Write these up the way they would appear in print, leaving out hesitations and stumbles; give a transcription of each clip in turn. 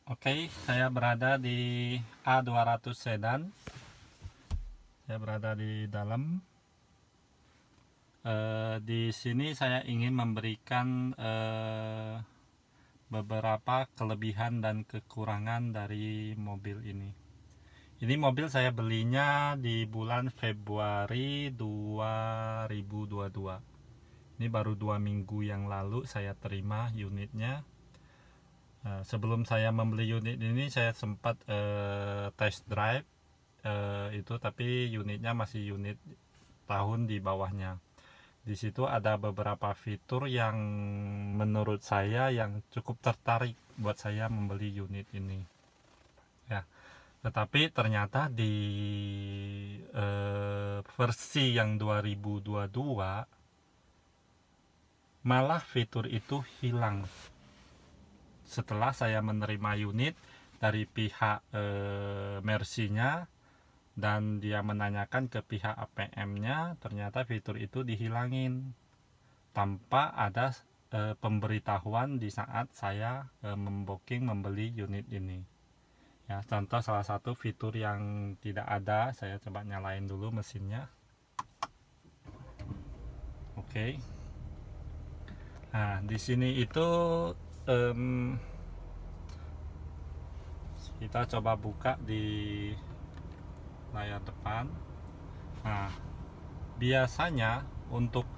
Oke, saya berada di A200 Sedan. Saya berada di dalam. Di sini saya ingin memberikan beberapa kelebihan dan kekurangan dari mobil ini. Ini mobil saya belinya di bulan Februari 2022. Ini baru 2 minggu yang lalu saya terima unitnya. Sebelum saya membeli unit ini saya sempat test drive itu, tapi unitnya masih unit tahun di bawahnya. Di situ ada beberapa fitur yang menurut saya yang cukup tertarik buat saya membeli unit ini. Ya, tetapi ternyata di versi yang 2022 malah fitur itu hilang. Setelah saya menerima unit dari pihak Mercy-nya dan dia menanyakan ke pihak APM-nya, ternyata fitur itu dihilangin tanpa ada pemberitahuan di saat saya membooking membeli unit ini. Ya, contoh salah satu fitur yang tidak ada, saya coba nyalain dulu mesinnya. Oke. Nah, di sini itu kita coba buka di layar depan. Nah, biasanya untuk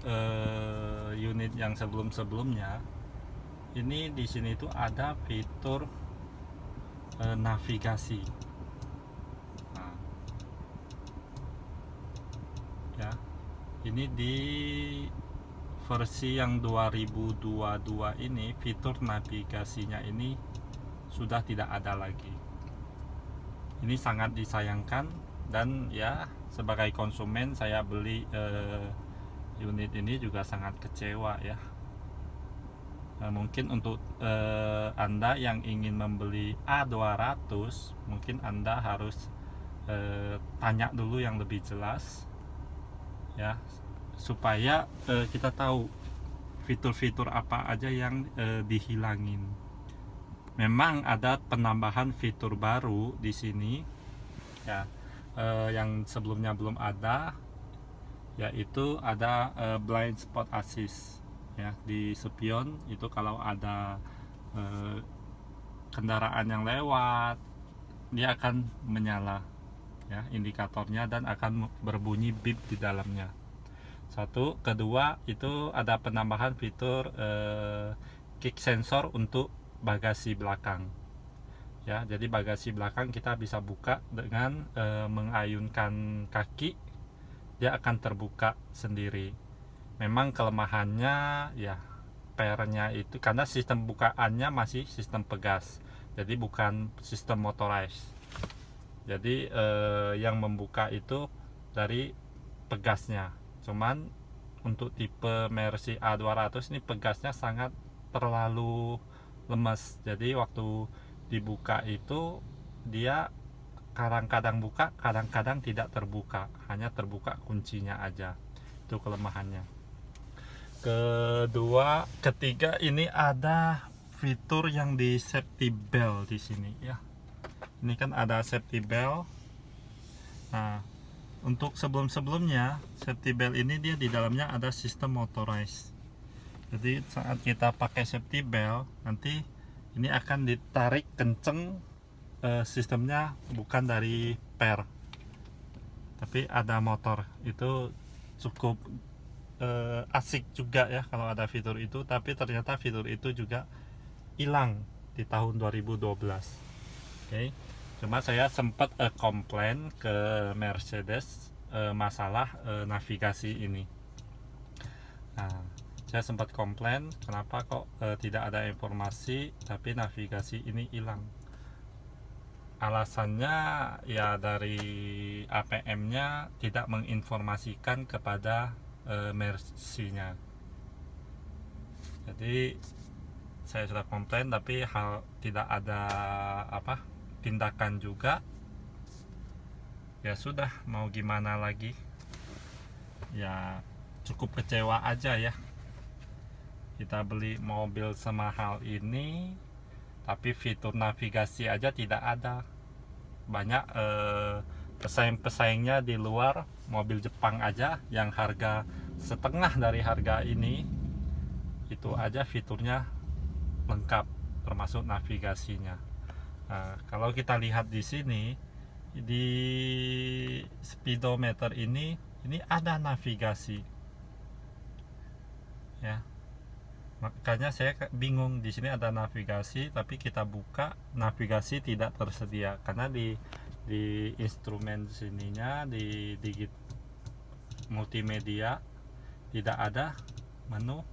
unit yang sebelum-sebelumnya ini di sini itu ada fitur navigasi. Nah, ya, ini di versi yang 2022 ini fitur navigasinya ini sudah tidak ada lagi. Ini sangat disayangkan, dan ya sebagai konsumen saya beli unit ini juga sangat kecewa ya. Mungkin untuk Anda yang ingin membeli A200, mungkin Anda harus tanya dulu yang lebih jelas ya, supaya kita tahu fitur-fitur apa aja yang dihilangin. Memang ada penambahan fitur baru di sini ya, yang sebelumnya belum ada, yaitu ada blind spot assist ya. Di spion itu kalau ada kendaraan yang lewat, dia akan menyala ya indikatornya dan akan berbunyi beep di dalamnya. Satu, kedua itu ada penambahan fitur kick sensor untuk bagasi belakang. Ya, jadi bagasi belakang kita bisa buka dengan mengayunkan kaki, dia akan terbuka sendiri. Memang kelemahannya ya pernya itu karena sistem bukaannya masih sistem pegas, jadi bukan sistem motorized. Jadi yang membuka itu dari pegasnya. Cuman untuk tipe Mercy A200 ini pegasnya sangat terlalu lemes. Jadi waktu dibuka itu dia kadang-kadang buka, kadang-kadang tidak terbuka, hanya terbuka kuncinya aja. Itu kelemahannya. Ketiga ini ada fitur yang di safety belt di sini ya. Ini kan ada safety belt. Nah, untuk sebelum-sebelumnya safety belt ini dia di dalamnya ada sistem motorized. Jadi saat kita pakai safety belt nanti ini akan ditarik kenceng, sistemnya bukan dari per, tapi ada motor. Itu cukup asik juga ya kalau ada fitur itu, tapi ternyata fitur itu juga hilang di tahun 2012. Oke. Cuma saya sempat komplain ke Mercedes masalah navigasi ini. Nah, saya sempat komplain kenapa kok tidak ada informasi tapi navigasi ini hilang. Alasannya ya dari APM-nya tidak menginformasikan kepada Mercy-nya. Jadi saya sudah komplain tapi hal tidak ada tindakan juga. Ya sudah, mau gimana lagi, ya cukup kecewa aja ya. Kita beli mobil semahal ini tapi fitur navigasi aja tidak ada. Banyak pesaing-pesaingnya di luar, mobil Jepang aja yang harga setengah dari harga ini, itu aja fiturnya lengkap termasuk navigasinya. Nah, kalau kita lihat di sini di speedometer ini ada navigasi ya. Makanya saya bingung, di sini ada navigasi tapi kita buka navigasi tidak tersedia karena di instrumen sininya di digit multimedia tidak ada menu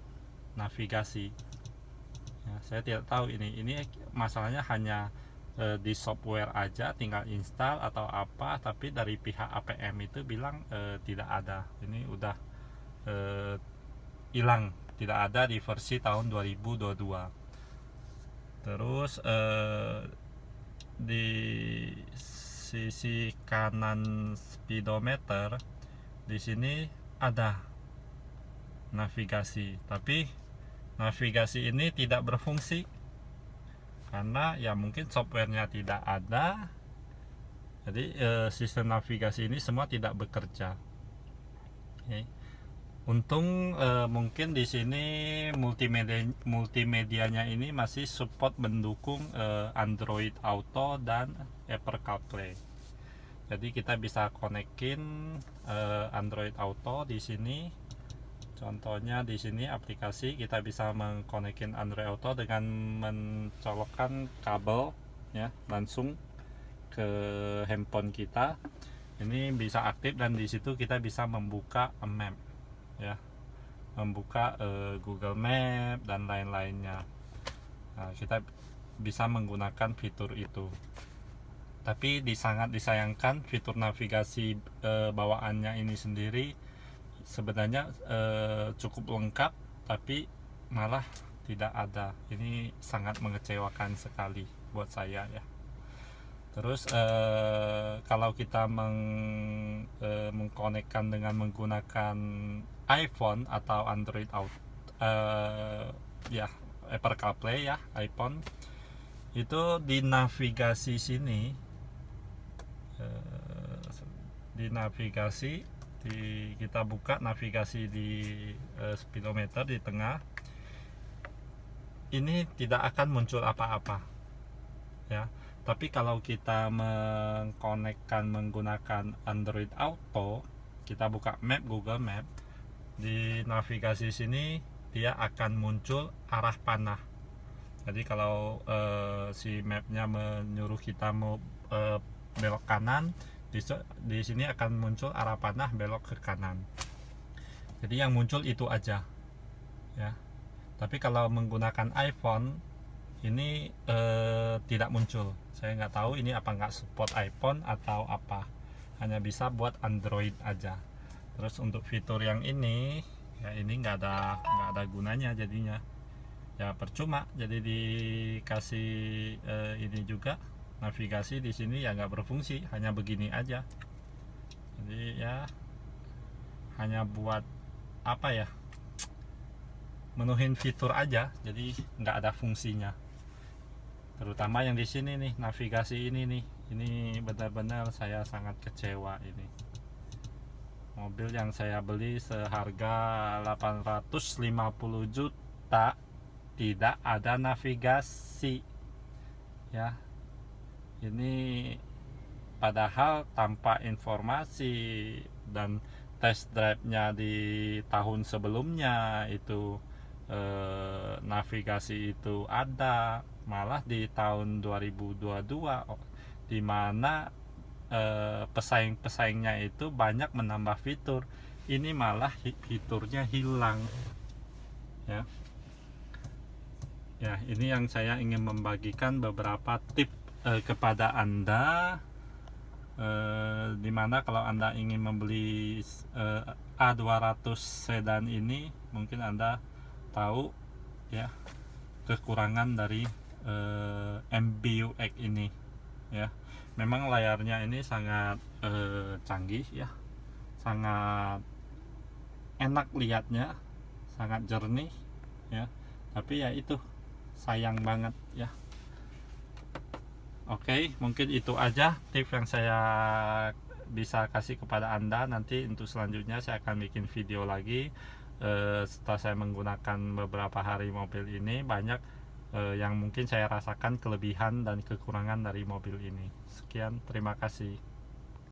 navigasi ya. Saya tidak tahu ini masalahnya hanya di software aja, tinggal install atau apa, tapi dari pihak APM itu bilang tidak ada. Ini udah hilang, tidak ada di versi tahun 2022. Terus di sisi kanan speedometer di sini ada navigasi, tapi navigasi ini tidak berfungsi karena ya mungkin softwarenya tidak ada. Jadi sistem navigasi ini semua tidak bekerja. Okay. Untung mungkin di sini multimedianya ini masih support mendukung Android Auto dan Apple CarPlay. Jadi kita bisa konekin Android Auto di sini. Contohnya di sini aplikasi kita bisa mengkonekin Android Auto dengan mencolokkan kabel ya langsung ke handphone kita. Ini bisa aktif dan di situ kita bisa membuka map ya, membuka Google Map dan lain-lainnya. Nah, kita bisa menggunakan fitur itu. Tapi sangat disayangkan fitur navigasi bawaannya ini sendiri sebenarnya cukup lengkap tapi malah tidak ada. Ini sangat mengecewakan sekali buat saya ya. Terus kalau kita mengkonekkan dengan menggunakan iPhone atau Android Auto ya Apple CarPlay ya iPhone, itu di navigasi sini di navigasi kita buka navigasi di speedometer di tengah, ini tidak akan muncul apa-apa ya. Tapi kalau kita mengkonekkan menggunakan Android Auto, kita buka map, Google Map, di navigasi sini dia akan muncul arah panah. Jadi kalau si mapnya menyuruh kita mau belok kanan, di sini akan muncul arah panah belok ke kanan. Jadi yang muncul itu aja ya. Tapi kalau menggunakan iPhone ini tidak muncul. Saya nggak tahu ini apa nggak support iPhone atau apa, hanya bisa buat Android aja. Terus untuk fitur yang ini ya ini nggak ada gunanya jadinya ya, percuma. Jadi dikasih ini juga navigasi di sini ya nggak berfungsi, hanya begini aja. Jadi ya hanya buat apa ya, menuhin fitur aja, jadi nggak ada fungsinya. Terutama yang di sini nih, navigasi ini benar-benar saya sangat kecewa. Ini mobil yang saya beli seharga 850 juta tidak ada navigasi ya. Ini padahal tanpa informasi, dan test drive-nya di tahun sebelumnya itu navigasi itu ada, malah di tahun 2022 di mana pesaing-pesaingnya itu banyak menambah fitur, ini malah fiturnya hilang ya. Ya, ini yang saya ingin membagikan beberapa tips kepada Anda, dimana kalau Anda ingin membeli A200 sedan ini, mungkin Anda tahu ya kekurangan dari MBUX ini ya. Memang layarnya ini sangat canggih ya, sangat enak lihatnya, sangat jernih ya, tapi ya itu sayang banget ya, Oke, mungkin itu aja tips yang saya bisa kasih kepada Anda. Nanti untuk selanjutnya saya akan bikin video lagi. Setelah saya menggunakan beberapa hari mobil ini, banyak yang mungkin saya rasakan kelebihan dan kekurangan dari mobil ini. Sekian, terima kasih.